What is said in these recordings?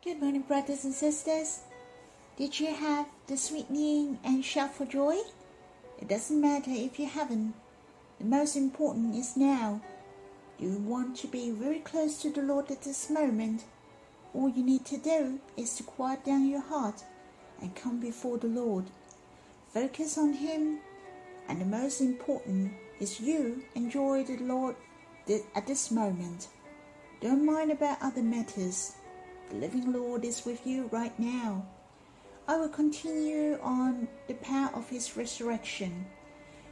Good morning, brothers and sisters. Did you have the sweetening and shout for joy? It doesn't matter if you haven't. The most important is now. You want to be very close to the Lord at this moment. All you need to do is to quiet down your heart and come before the Lord. Focus on Him, and the most important is you enjoy the Lord at this moment. Don't mind about other matters. The living Lord is with you right now. I will continue on the power of His resurrection.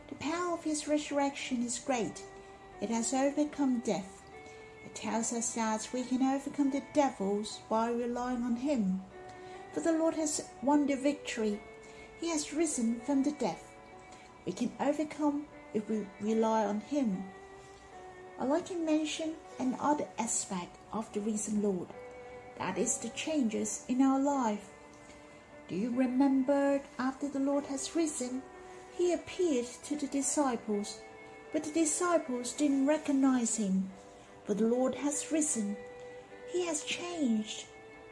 The power of His resurrection is great. It has overcome death. It tells us that we can overcome the devils by relying on Him. For the Lord has won the victory. He has risen from the dead. We can overcome if we rely on Him. I'd like to mention another aspect of the risen Lord. That is the changes in our life. Do you remember after the Lord has risen, He appeared to the disciples, but the disciples didn't recognize Him. For the Lord has risen. He has changed.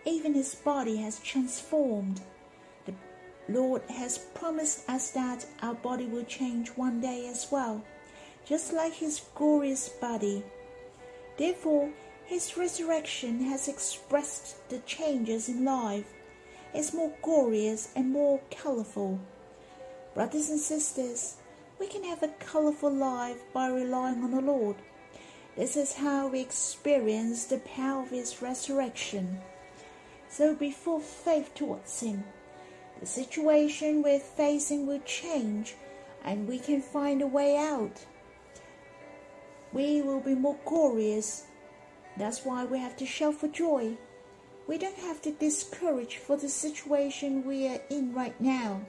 Even His body has transformed. The Lord has promised us that our body will change one day as well, just like His glorious body. Therefore, His resurrection has expressed the changes in life. It's more glorious and more colorful. Brothers and sisters, we can have a colorful life by relying on the Lord. This is how we experience the power of His resurrection. So be full of faith towards Him. The situation we're facing will change, and we can find a way out. We will be more glorious. That's why we have to shout for joy. We don't have to discourage for the situation we are in right now.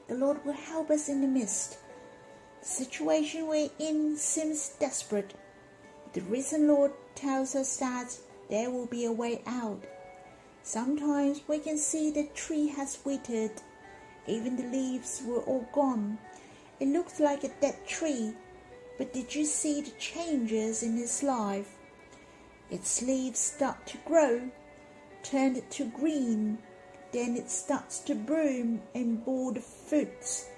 The Lord will help us in the midst. The situation we're in seems desperate. The risen Lord tells us that there will be a way out. Sometimes we can see the tree has withered. Even the leaves were all gone. It looks like a dead tree. But did you see the changes in its life? Its leaves start to grow, turn to green, then it starts to bloom and bore the fruits.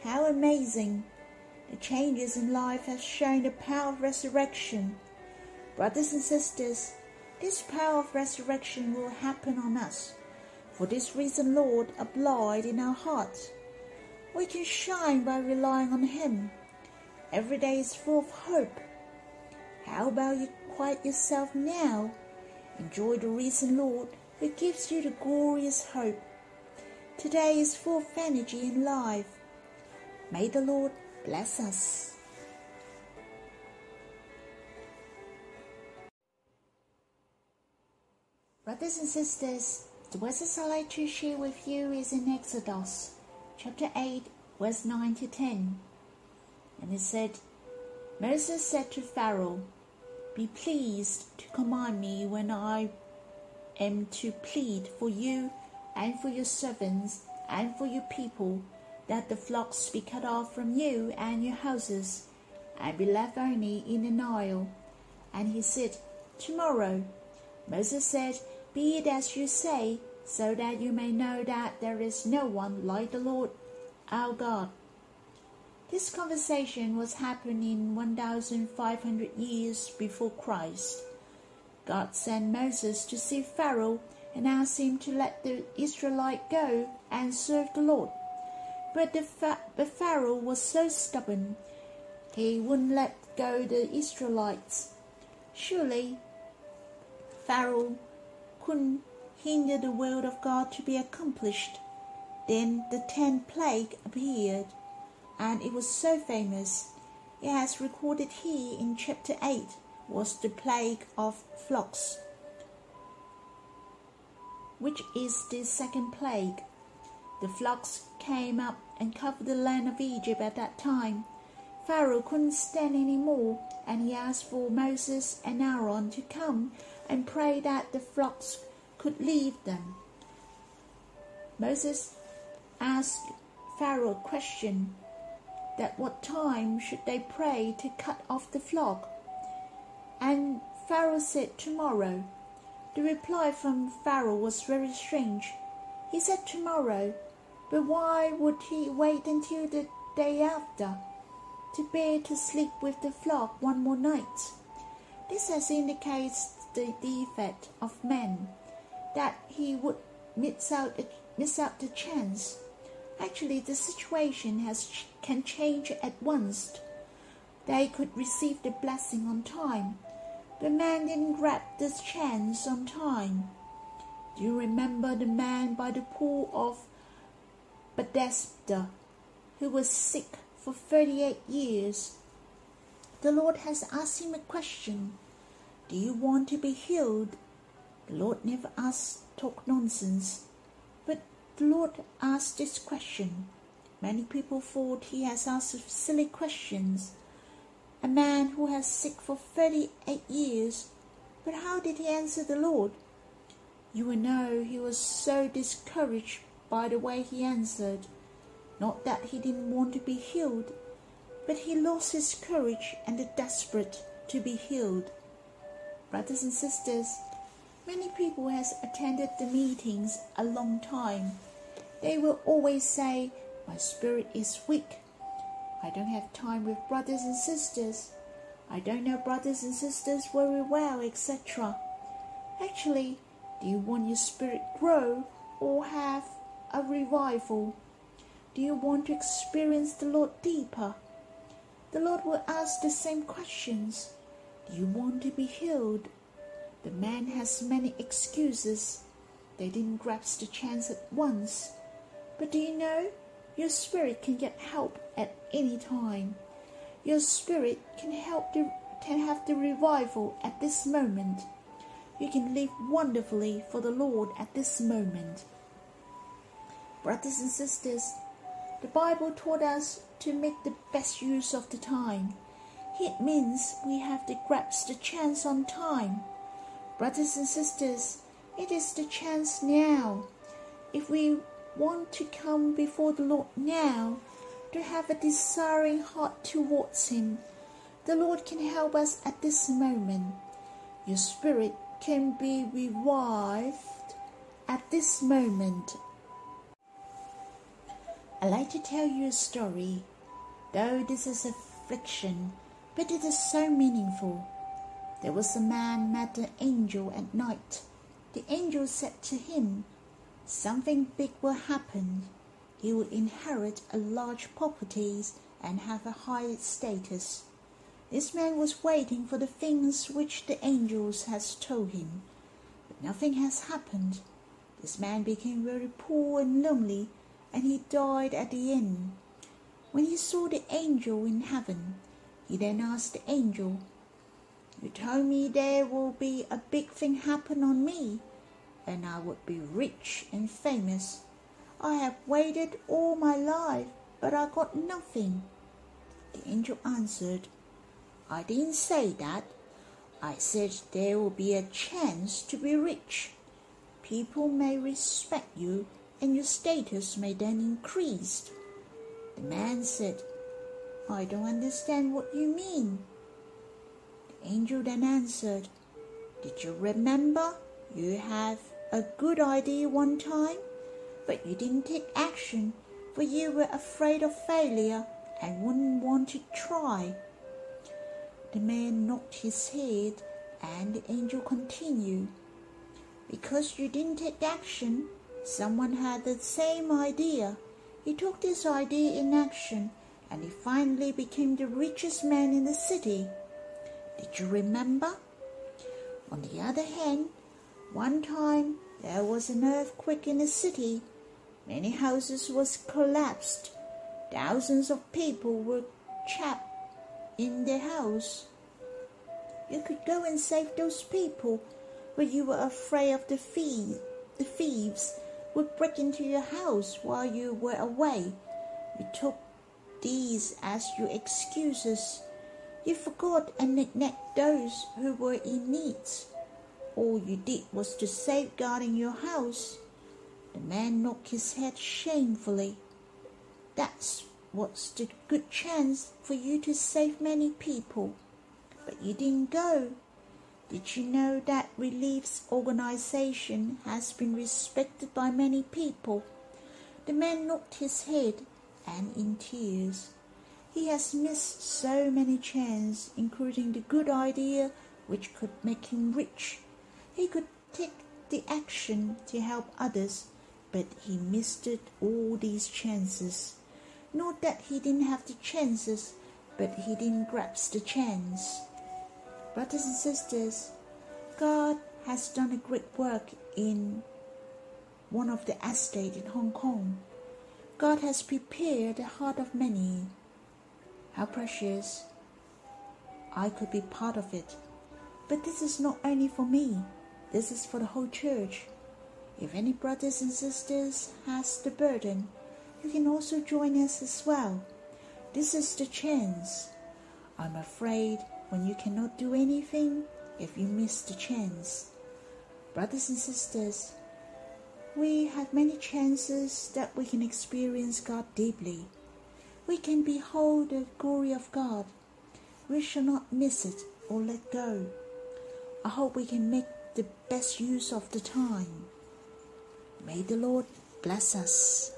How amazing! The changes in life have shown the power of resurrection. Brothers and sisters, this power of resurrection will happen on us. For this reason, Lord, abide in our hearts. We can shine by relying on Him. Every day is full of hope. How about you quiet yourself now? Enjoy the risen Lord who gives you the glorious hope. Today is full of energy and life. May the Lord bless us. Brothers and sisters, the verses I'd like to share with you is in Exodus chapter 8, verse 9 to 10. And it said, Moses said to Pharaoh, Be pleased to command me when I am to plead for you and for your servants and for your people, that the flocks be cut off from you and your houses, and be left only in the Nile. And he said, Tomorrow. Moses said, Be it as you say, so that you may know that there is no one like the Lord our God. This conversation was happening 1,500 years before Christ. God sent Moses to see Pharaoh and asked him to let the Israelite go and serve the Lord. But Pharaoh was so stubborn, he wouldn't let go the Israelites. Surely, Pharaoh couldn't hinder the will of God to be accomplished. Then the 10th plague appeared, and it was so famous. It has recorded here in chapter 8 was the plague of flocks, which is the second plague. The flocks came up and covered the land of Egypt at that time. Pharaoh couldn't stand any more, and he asked for Moses and Aaron to come and pray that the flocks could leave them. Moses asked Pharaoh a question, that what time should they pray to cut off the flock? And Pharaoh said, Tomorrow. The reply from Pharaoh was very strange. He said tomorrow, but why would he wait until the day after to bear to sleep with the flock one more night? This has indicates the defect of man, that he would miss out the chance. Actually, the situation can change at once. They could receive the blessing on time, but man didn't grab this chance on time. Do you remember the man by the pool of Bethesda who was sick for 38 years? The Lord has asked him a question. Do you want to be healed? The Lord never talk nonsense, but the Lord asked this question. Many people thought he has asked silly questions. A man who has sick for 38 years, but how did he answer the Lord? You will know he was so discouraged by the way he answered. Not that he didn't want to be healed, but he lost his courage and is desperate to be healed. Brothers and sisters, many people has attended the meetings a long time. They will always say, my spirit is weak. I don't have time with brothers and sisters. I don't know brothers and sisters very well, etc. Actually, do you want your spirit grow or have a revival? Do you want to experience the Lord deeper? The Lord will ask the same questions. Do you want to be healed? The man has many excuses. They didn't grasp the chance at once. But do you know, your spirit can get help at any time. Your spirit can have the revival at this moment. You can live wonderfully for the Lord at this moment. Brothers and sisters, the Bible taught us to make the best use of the time. It means we have to grasp the chance on time. Brothers and sisters, it is the chance now. If we want to come before the Lord now, to have a desiring heart towards Him, the Lord can help us at this moment. Your spirit can be revived at this moment. I'd like to tell you a story, though this is a fiction, but it is so meaningful. There was a man met an angel at night. The angel said to him, something big will happen. You will inherit a large property and have a high status. This man was waiting for the things which the angels has told him, but nothing has happened. This man became very poor and lonely, and he died at the end. When he saw the angel in heaven, he then asked the angel, you told me there will be a big thing happen on me, and I would be rich and famous. I have waited all my life, but I got nothing. The angel answered, I didn't say that. I said there will be a chance to be rich. People may respect you, and your status may then increase. The man said, I don't understand what you mean. The angel then answered, did you remember you have a good idea one time, but you didn't take action, for you were afraid of failure and wouldn't want to try? The man nodded his head, and the angel continued, because you didn't take action, someone had the same idea. He took this idea in action, and he finally became the richest man in the city. Did you remember? On the other hand, one time there was an earthquake in the city. Many houses was collapsed. Thousands of people were trapped in their house. You could go and save those people, but you were afraid of the thieves would break into your house while you were away. You took these as your excuses. You forgot and neglected those who were in need. All you did was to safeguarding your house. The man knocked his head shamefully. That was the good chance for you to save many people, but you didn't go. Did you know that Relief's organization has been respected by many people? The man nodded his head and in tears. He has missed so many chances, including the good idea which could make him rich. He could take the action to help others, but he missed all these chances. Not that he didn't have the chances, but he didn't grasp the chance. Brothers and sisters, God has done a great work in one of the estates in Hong Kong. God has prepared the heart of many. How precious I could be part of it. But this is not only for me. This is for the whole church. If any brothers and sisters has the burden, you can also join us as well. This is the chance. I'm afraid when you cannot do anything, if you miss the chance. Brothers and sisters, we have many chances that we can experience God deeply. We can behold the glory of God. We shall not miss it or let go. I hope we can make the best use of the time. May the Lord bless us.